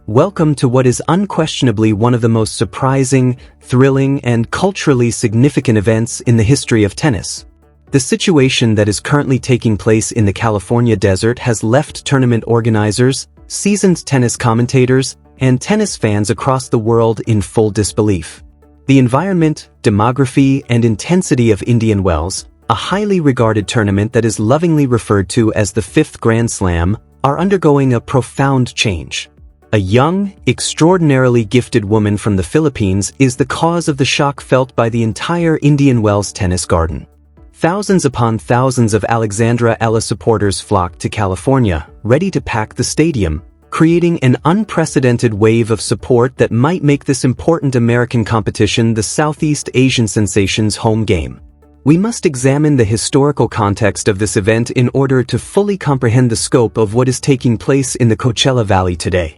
Welcome to what is unquestionably one of the most surprising, thrilling, and culturally significant events in the history of tennis. The situation that is currently taking place in the California desert has left tournament organizers, seasoned tennis commentators, and tennis fans across the world in full disbelief. The environment, demography, and intensity of Indian Wells, a highly regarded tournament that is lovingly referred to as the fifth Grand Slam, are undergoing a profound change. A young, extraordinarily gifted woman from the Philippines is the cause of the shock felt by the entire Indian Wells tennis garden. Thousands upon thousands of Alexandra Eala supporters flocked to California, ready to pack the stadium, creating an unprecedented wave of support that might make this important American competition the Southeast Asian sensation's home game. We must examine the historical context of this event in order to fully comprehend the scope of what is taking place in the Coachella Valley today.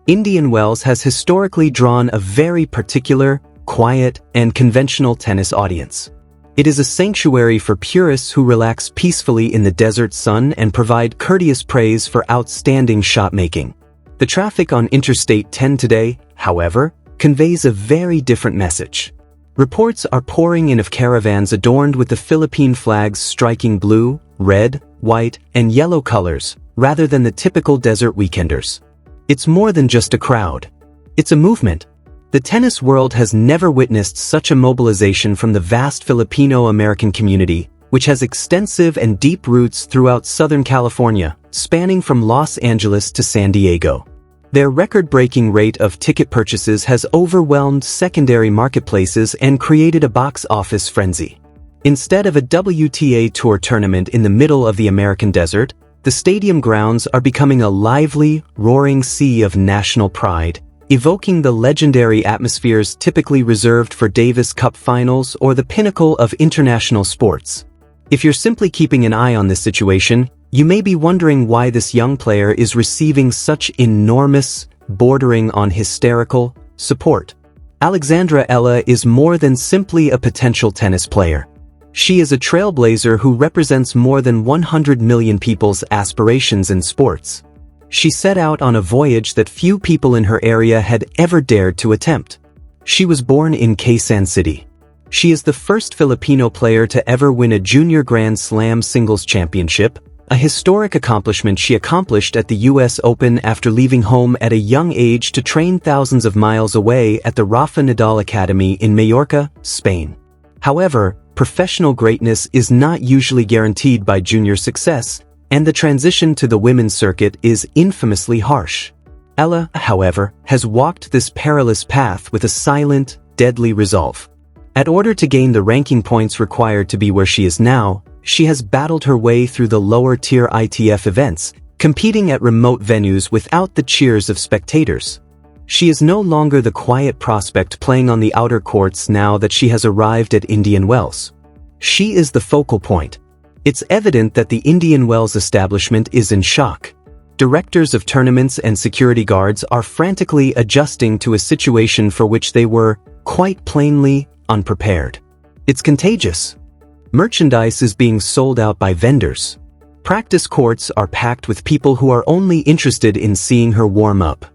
Indian Wells has historically drawn a very particular, quiet, and conventional tennis audience. It is a sanctuary for purists who relax peacefully in the desert sun and provide courteous praise for outstanding shot-making. The traffic on Interstate 10 today, however, conveys a very different message. Reports are pouring in of caravans adorned with the Philippine flags striking blue, red, white, and yellow colors, rather than the typical desert weekenders. It's more than just a crowd. It's a movement. The tennis world has never witnessed such a mobilization from the vast Filipino-American community, which has extensive and deep roots throughout Southern California, spanning from Los Angeles to San Diego. Their record-breaking rate of ticket purchases has overwhelmed secondary marketplaces and created a box office frenzy. Instead of a WTA Tour tournament in the middle of the American desert, the stadium grounds are becoming a lively, roaring sea of national pride, evoking the legendary atmospheres typically reserved for Davis Cup finals or the pinnacle of international sports. If you're simply keeping an eye on this situation, you may be wondering why this young player is receiving such enormous, bordering on hysterical, support. Alexandra Eala is more than simply a potential tennis player. She is a trailblazer who represents more than 100 million people's aspirations in sports. She set out on a voyage that few people in her area had ever dared to attempt. She was born in Quezon City. She is the first Filipino player to ever win a Junior Grand Slam singles championship, a historic accomplishment she accomplished at the US Open after leaving home at a young age to train thousands of miles away at the Rafa Nadal Academy in Mallorca, Spain. However, professional greatness is not usually guaranteed by junior success, and the transition to the women's circuit is infamously harsh. Eala, however, has walked this perilous path with a silent, deadly resolve. In order to gain the ranking points required to be where she is now, she has battled her way through the lower-tier ITF events, competing at remote venues without the cheers of spectators. She is no longer the quiet prospect playing on the outer courts now that she has arrived at Indian Wells. She is the focal point. It's evident that the Indian Wells establishment is in shock. Directors of tournaments and security guards are frantically adjusting to a situation for which they were, quite plainly, unprepared. It's contagious. Merchandise is being sold out by vendors. Practice courts are packed with people who are only interested in seeing her warm up.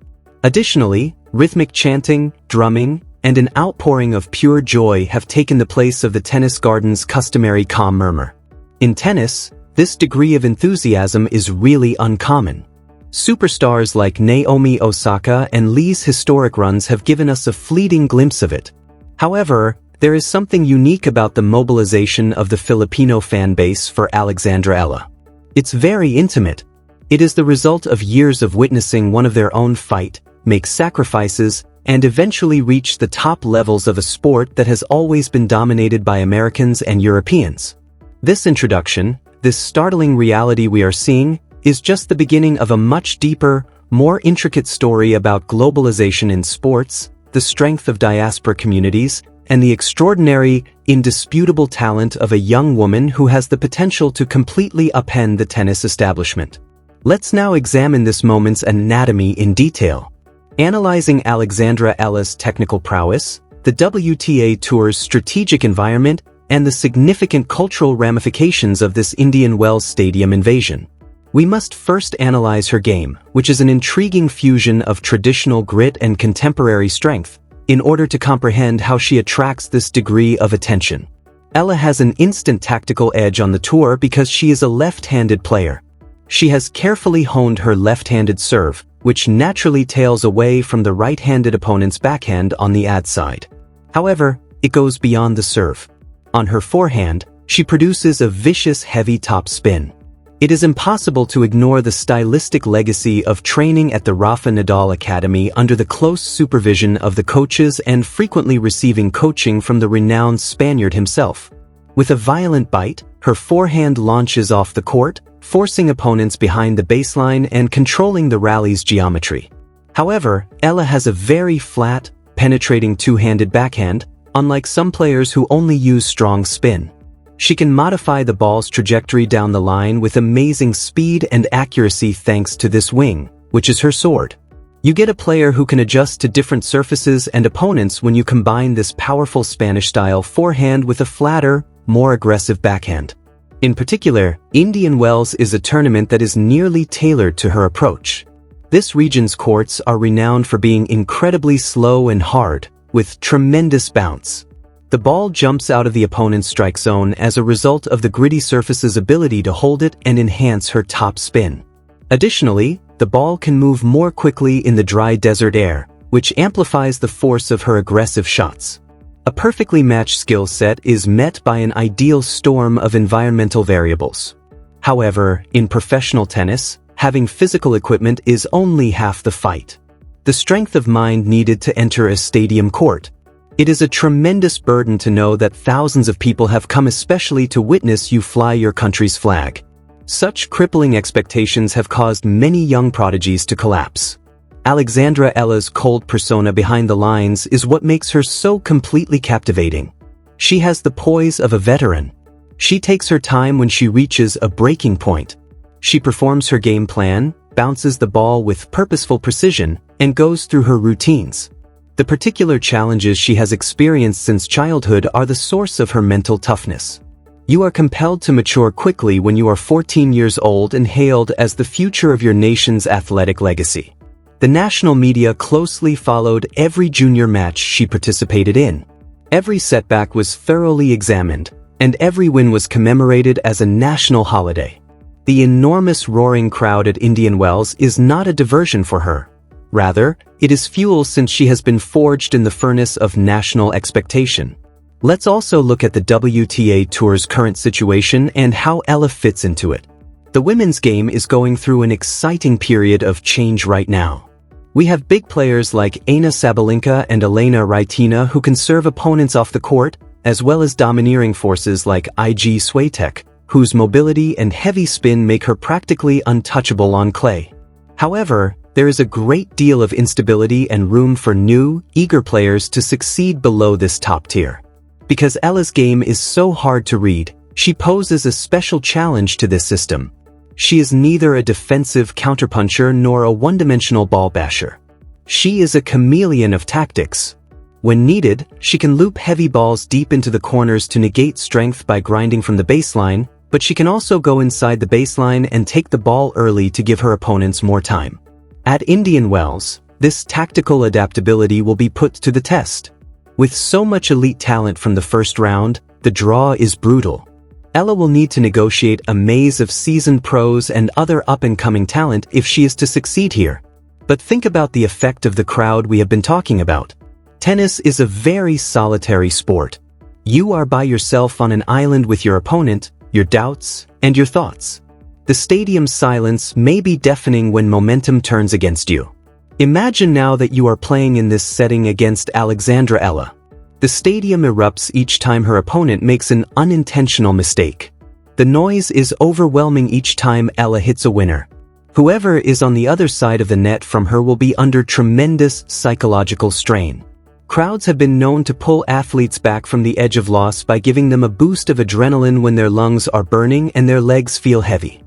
Additionally, rhythmic chanting, drumming, and an outpouring of pure joy have taken the place of the tennis garden's customary calm murmur. In tennis, this degree of enthusiasm is really uncommon. Superstars like Naomi Osaka and Lee's historic runs have given us a fleeting glimpse of it. However, there is something unique about the mobilization of the Filipino fan base for Alexandra Eala. It's very intimate. It is the result of years of witnessing one of their own fight, make sacrifices, and eventually reach the top levels of a sport that has always been dominated by Americans and Europeans. This introduction, this startling reality we are seeing, is just the beginning of a much deeper, more intricate story about globalization in sports, the strength of diaspora communities, and the extraordinary, indisputable talent of a young woman who has the potential to completely upend the tennis establishment. Let's now examine this moment's anatomy in detail. Analyzing Alexandra Eala's technical prowess, the WTA Tour's strategic environment, and the significant cultural ramifications of this Indian Wells Stadium invasion. We must first analyze her game, which is an intriguing fusion of traditional grit and contemporary strength, in order to comprehend how she attracts this degree of attention. Eala has an instant tactical edge on the tour because she is a left-handed player. She has carefully honed her left-handed serve, which naturally tails away from the right-handed opponent's backhand on the ad side. However, it goes beyond the serve. On her forehand, she produces a vicious heavy top spin. It is impossible to ignore the stylistic legacy of training at the Rafa Nadal Academy under the close supervision of the coaches and frequently receiving coaching from the renowned Spaniard himself. With a violent bite, her forehand launches off the court, forcing opponents behind the baseline and controlling the rally's geometry. However, Eala has a very flat, penetrating two-handed backhand, unlike some players who only use strong spin. She can modify the ball's trajectory down the line with amazing speed and accuracy thanks to this wing, which is her sword. You get a player who can adjust to different surfaces and opponents when you combine this powerful Spanish-style forehand with a flatter, more aggressive backhand. In particular, Indian Wells is a tournament that is nearly tailored to her approach. This region's courts are renowned for being incredibly slow and hard, with tremendous bounce. The ball jumps out of the opponent's strike zone as a result of the gritty surface's ability to hold it and enhance her top spin. Additionally, the ball can move more quickly in the dry desert air, which amplifies the force of her aggressive shots. A perfectly matched skill set is met by an ideal storm of environmental variables. However, in professional tennis, having physical equipment is only half the fight. The strength of mind needed to enter a stadium court. It is a tremendous burden to know that thousands of people have come especially to witness you fly your country's flag. Such crippling expectations have caused many young prodigies to collapse. Alexandra Eala's cold persona behind the lines is what makes her so completely captivating. She has the poise of a veteran. She takes her time when she reaches a breaking point. She performs her game plan, bounces the ball with purposeful precision, and goes through her routines. The particular challenges she has experienced since childhood are the source of her mental toughness. You are compelled to mature quickly when you are 14 years old and hailed as the future of your nation's athletic legacy. The national media closely followed every junior match she participated in. Every setback was thoroughly examined, and every win was commemorated as a national holiday. The enormous roaring crowd at Indian Wells is not a diversion for her. Rather, it is fuel since she has been forged in the furnace of national expectation. Let's also look at the WTA Tour's current situation and how Eala fits into it. The women's game is going through an exciting period of change right now. We have big players like Aina Sabalenka and Elena Rybakina who can serve opponents off the court, as well as domineering forces like Iga Swiatek, whose mobility and heavy spin make her practically untouchable on clay. However, there is a great deal of instability and room for new, eager players to succeed below this top tier. Because Eala's game is so hard to read, she poses a special challenge to this system. She is neither a defensive counterpuncher nor a one-dimensional ball basher. She is a chameleon of tactics. When needed, she can loop heavy balls deep into the corners to negate strength by grinding from the baseline, but she can also go inside the baseline and take the ball early to give her opponents more time. At Indian Wells, this tactical adaptability will be put to the test. With so much elite talent from the first round, the draw is brutal. Eala will need to negotiate a maze of seasoned pros and other up-and-coming talent if she is to succeed here. But think about the effect of the crowd we have been talking about. Tennis is a very solitary sport. You are by yourself on an island with your opponent, your doubts, and your thoughts. The stadium's silence may be deafening when momentum turns against you. Imagine now that you are playing in this setting against Alexandra Eala. The stadium erupts each time her opponent makes an unintentional mistake. The noise is overwhelming each time Eala hits a winner. Whoever is on the other side of the net from her will be under tremendous psychological strain. Crowds have been known to pull athletes back from the edge of loss by giving them a boost of adrenaline when their lungs are burning and their legs feel heavy.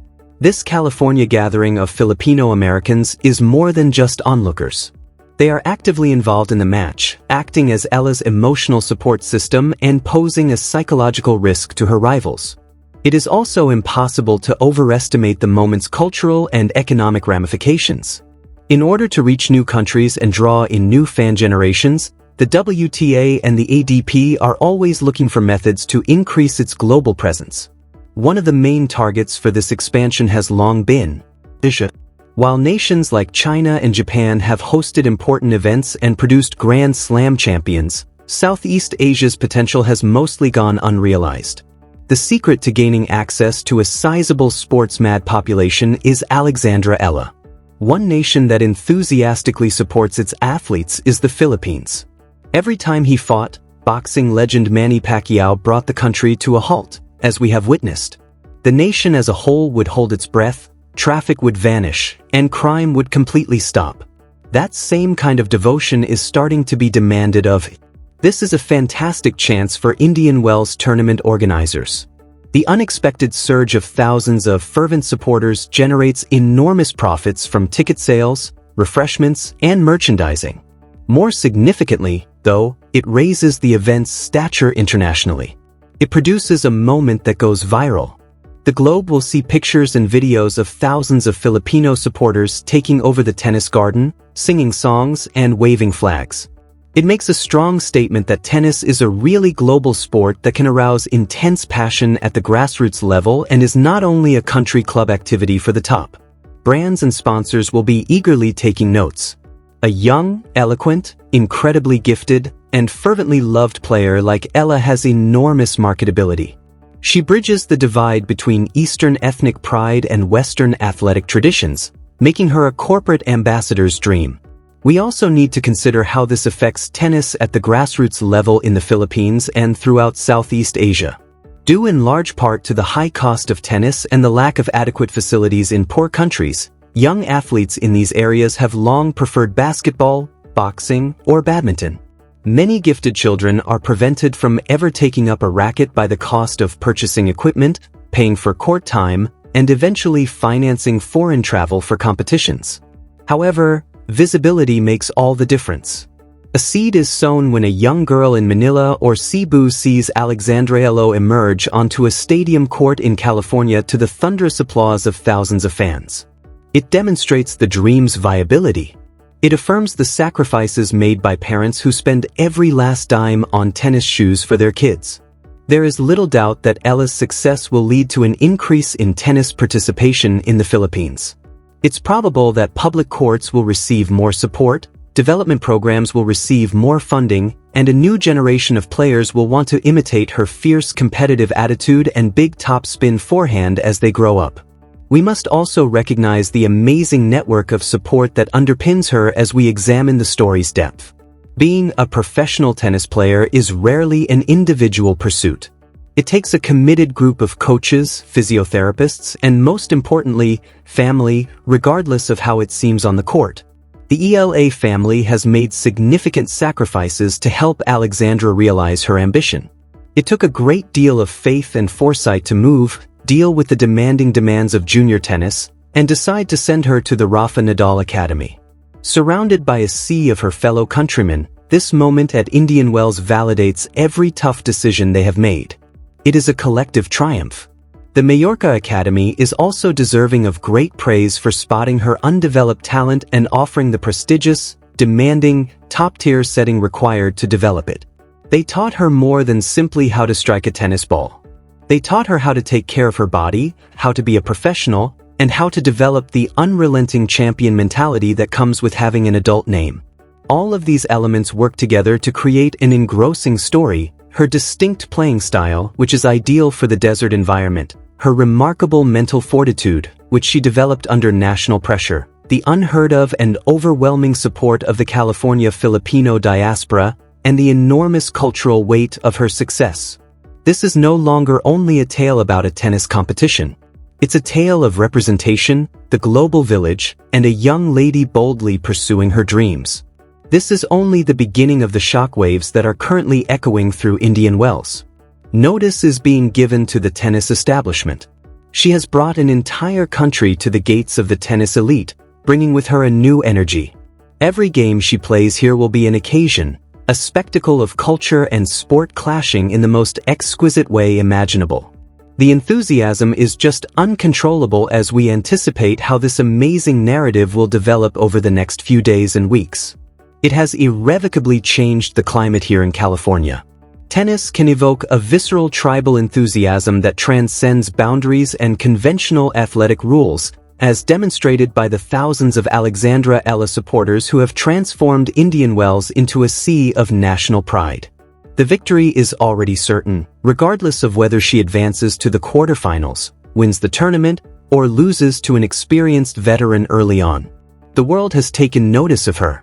This California gathering of Filipino Americans is more than just onlookers. They are actively involved in the match, acting as Eala's emotional support system and posing a psychological risk to her rivals. It is also impossible to overestimate the moment's cultural and economic ramifications. In order to reach new countries and draw in new fan generations, the WTA and the ADP are always looking for methods to increase its global presence. One of the main targets for this expansion has long been Asia. While nations like China and Japan have hosted important events and produced Grand Slam champions, Southeast Asia's potential has mostly gone unrealized. The secret to gaining access to a sizable sports-mad population is Alexandra Eala. One nation that enthusiastically supports its athletes is the Philippines. Every time he fought, boxing legend Manny Pacquiao brought the country to a halt, as we have witnessed. The nation as a whole would hold its breath, traffic would vanish, and crime would completely stop. That same kind of devotion is starting to be demanded of. This is a fantastic chance for Indian Wells tournament organizers. The unexpected surge of thousands of fervent supporters generates enormous profits from ticket sales, refreshments, and merchandising. More significantly, though, it raises the event's stature internationally. It produces a moment that goes viral. The globe will see pictures and videos of thousands of Filipino supporters taking over the tennis garden, singing songs, and waving flags. It makes a strong statement that tennis is a really global sport that can arouse intense passion at the grassroots level and is not only a country club activity for the top. Brands and sponsors will be eagerly taking notes. A young, eloquent, incredibly gifted, and fervently loved player like Eala has enormous marketability. She bridges the divide between Eastern ethnic pride and Western athletic traditions, making her a corporate ambassador's dream. We also need to consider how this affects tennis at the grassroots level in the Philippines and throughout Southeast Asia. Due in large part to the high cost of tennis and the lack of adequate facilities in poor countries, young athletes in these areas have long preferred basketball, boxing, or badminton. Many gifted children are prevented from ever taking up a racket by the cost of purchasing equipment, paying for court time, and eventually financing foreign travel for competitions. However, visibility makes all the difference. A seed is sown when a young girl in Manila or Cebu sees Alexandra Eala emerge onto a stadium court in California to the thunderous applause of thousands of fans. It demonstrates the dream's viability. It affirms the sacrifices made by parents who spend every last dime on tennis shoes for their kids. There is little doubt that Eala's success will lead to an increase in tennis participation in the Philippines. It's probable that public courts will receive more support, development programs will receive more funding, and a new generation of players will want to imitate her fierce competitive attitude and big topspin forehand as they grow up. We must also recognize the amazing network of support that underpins her as we examine the story's depth. Being a professional tennis player is rarely an individual pursuit. It takes a committed group of coaches, physiotherapists, and most importantly, family, regardless of how it seems on the court. The Eala family has made significant sacrifices to help Alexandra realize her ambition. It took a great deal of faith and foresight to deal with the demanding demands of junior tennis, and decide to send her to the Rafa Nadal Academy. Surrounded by a sea of her fellow countrymen, this moment at Indian Wells validates every tough decision they have made. It is a collective triumph. The Mallorca Academy is also deserving of great praise for spotting her undeveloped talent and offering the prestigious, demanding, top-tier setting required to develop it. They taught her more than simply how to strike a tennis ball. They taught her how to take care of her body, how to be a professional, and how to develop the unrelenting champion mentality that comes with having an adult name. All of these elements work together to create an engrossing story: her distinct playing style, which is ideal for the desert environment, her remarkable mental fortitude, which she developed under national pressure, the unheard of and overwhelming support of the California Filipino diaspora, and the enormous cultural weight of her success. This is no longer only a tale about a tennis competition. It's a tale of representation, the global village, and a young lady boldly pursuing her dreams. This is only the beginning of the shockwaves that are currently echoing through Indian Wells. Notice is being given to the tennis establishment. She has brought an entire country to the gates of the tennis elite, bringing with her a new energy. Every game she plays here will be an occasion, a spectacle of culture and sport clashing in the most exquisite way imaginable. The enthusiasm is just uncontrollable as we anticipate how this amazing narrative will develop over the next few days and weeks. It has irrevocably changed the climate here in California. Tennis can evoke a visceral tribal enthusiasm that transcends boundaries and conventional athletic rules, as demonstrated by the thousands of Alexandra Eala supporters who have transformed Indian Wells into a sea of national pride. The victory is already certain, regardless of whether she advances to the quarterfinals, wins the tournament, or loses to an experienced veteran early on. The world has taken notice of her.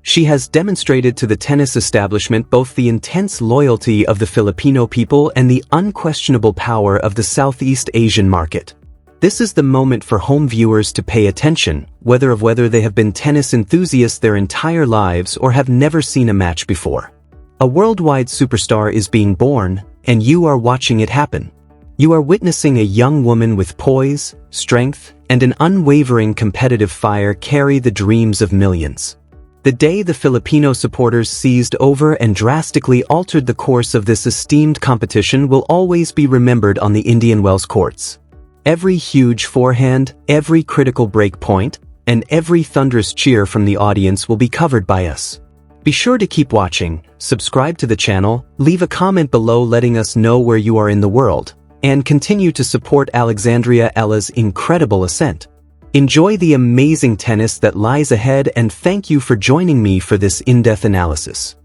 She has demonstrated to the tennis establishment both the intense loyalty of the Filipino people and the unquestionable power of the Southeast Asian market. This is the moment for home viewers to pay attention, whether they have been tennis enthusiasts their entire lives or have never seen a match before. A worldwide superstar is being born, and you are watching it happen. You are witnessing a young woman with poise, strength, and an unwavering competitive fire carry the dreams of millions. The day the Filipino supporters seized over and drastically altered the course of this esteemed competition will always be remembered on the Indian Wells courts. Every huge forehand, every critical break point, and every thunderous cheer from the audience will be covered by us. Be sure to keep watching, subscribe to the channel, leave a comment below letting us know where you are in the world, and continue to support Alexandra Eala's incredible ascent. Enjoy the amazing tennis that lies ahead, and thank you for joining me for this in-depth analysis.